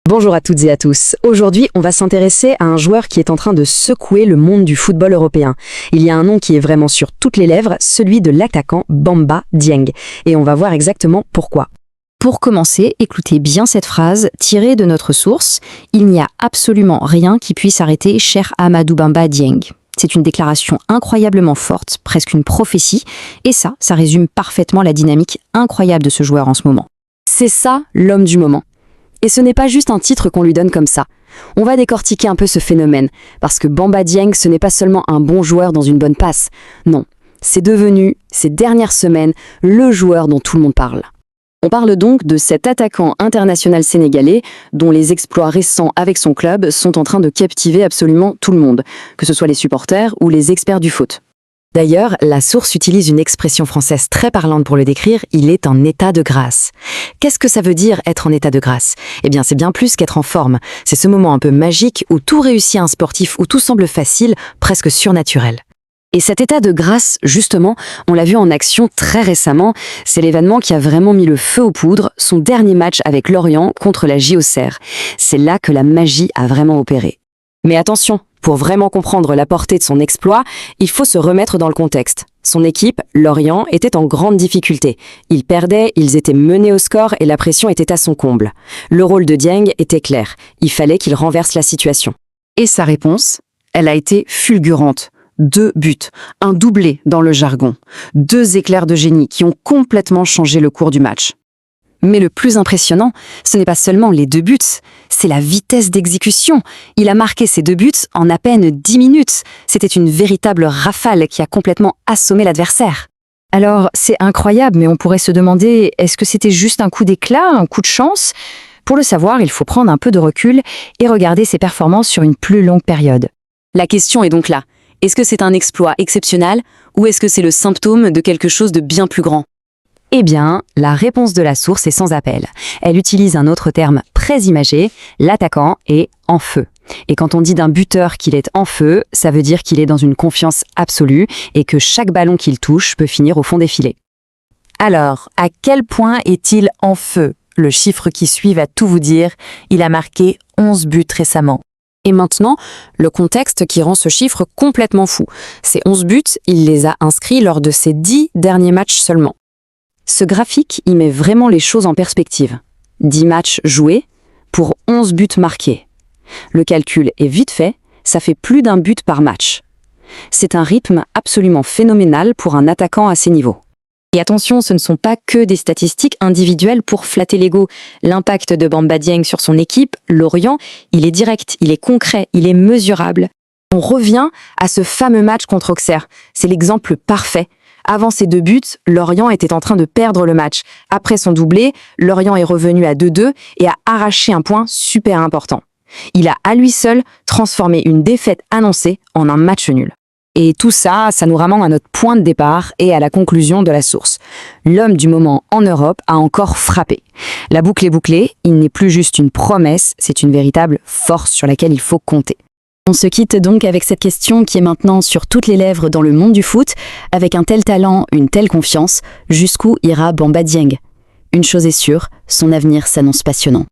Bonjour à toutes et à tous. Aujourd'hui, on va s'intéresser à un joueur qui est en train de secouer le monde du football européen. Il y a un nom qui est vraiment sur toutes les lèvres, celui de l'attaquant Bamba Dieng. Et on va voir exactement pourquoi. Pour commencer, écoutez bien cette phrase tirée de notre source. Il n'y a absolument rien qui puisse arrêter cher Amadou Bamba Dieng. C'est une déclaration incroyablement forte, presque une prophétie, et ça résume parfaitement la dynamique incroyable de ce joueur en ce moment. C'est ça, l'homme du moment. Et ce n'est pas juste un titre qu'on lui donne comme ça. On va décortiquer un peu ce phénomène, parce que Bamba Dieng, ce n'est pas seulement un bon joueur dans une bonne passe. Non, c'est devenu, ces dernières semaines, le joueur dont tout le monde parle. On parle donc de cet attaquant international sénégalais dont les exploits récents avec son club sont en train de captiver absolument tout le monde, que ce soit les supporters ou les experts du foot. D'ailleurs, la source utilise une expression française très parlante pour le décrire, il est en état de grâce. Qu'est-ce que ça veut dire être en état de grâce? Eh bien, c'est bien plus qu'être en forme. C'est ce moment un peu magique où tout réussit à un sportif, où tout semble facile, presque surnaturel. Et cet état de grâce, justement, on l'a vu en action très récemment, c'est l'événement qui a vraiment mis le feu aux poudres, son dernier match avec Lorient contre la JOCR. C'est là que la magie a vraiment opéré. Mais attention, pour vraiment comprendre la portée de son exploit, il faut se remettre dans le contexte. Son équipe, Lorient, était en grande difficulté. Ils perdaient, ils étaient menés au score et la pression était à son comble. Le rôle de Dieng était clair, il fallait qu'il renverse la situation. Et sa réponse, elle a été fulgurante. 2 buts, un doublé dans le jargon, 2 éclairs de génie qui ont complètement changé le cours du match. Mais le plus impressionnant, ce n'est pas seulement les 2 buts, c'est la vitesse d'exécution. Il a marqué ces 2 buts en à peine 10 minutes. C'était une véritable rafale qui a complètement assommé l'adversaire. Alors, c'est incroyable, mais on pourrait se demander, est-ce que c'était juste un coup d'éclat, un coup de chance? Pour le savoir, il faut prendre un peu de recul et regarder ses performances sur une plus longue période. La question est donc là. Est-ce que c'est un exploit exceptionnel ou est-ce que c'est le symptôme de quelque chose de bien plus grand? Eh bien, la réponse de la source est sans appel. Elle utilise un autre terme très imagé, l'attaquant est en feu. Et quand on dit d'un buteur qu'il est en feu, ça veut dire qu'il est dans une confiance absolue et que chaque ballon qu'il touche peut finir au fond des filets. Alors, à quel point est-il en feu? Le chiffre qui suit va tout vous dire, il a marqué 11 buts récemment. Et maintenant, le contexte qui rend ce chiffre complètement fou. Ces 11 buts, il les a inscrits lors de ses 10 derniers matchs seulement. Ce graphique y met vraiment les choses en perspective. 10 matchs joués pour 11 buts marqués. Le calcul est vite fait, ça fait plus d'1 but par match. C'est un rythme absolument phénoménal pour un attaquant à ces niveaux. Et attention, ce ne sont pas que des statistiques individuelles pour flatter l'ego. L'impact de Bamba Dieng sur son équipe, Lorient, il est direct, il est concret, il est mesurable. On revient à ce fameux match contre Auxerre. C'est l'exemple parfait. Avant ces 2 buts, Lorient était en train de perdre le match. Après son doublé, Lorient est revenu à 2-2 et a arraché un point super important. Il a à lui seul transformé une défaite annoncée en un match nul. Et tout ça, ça nous ramène à notre point de départ et à la conclusion de la source. L'homme du moment en Europe a encore frappé. La boucle est bouclée, il n'est plus juste une promesse, c'est une véritable force sur laquelle il faut compter. On se quitte donc avec cette question qui est maintenant sur toutes les lèvres dans le monde du foot. Avec un tel talent, une telle confiance, jusqu'où ira Bamba Dieng? Une chose est sûre, son avenir s'annonce passionnant.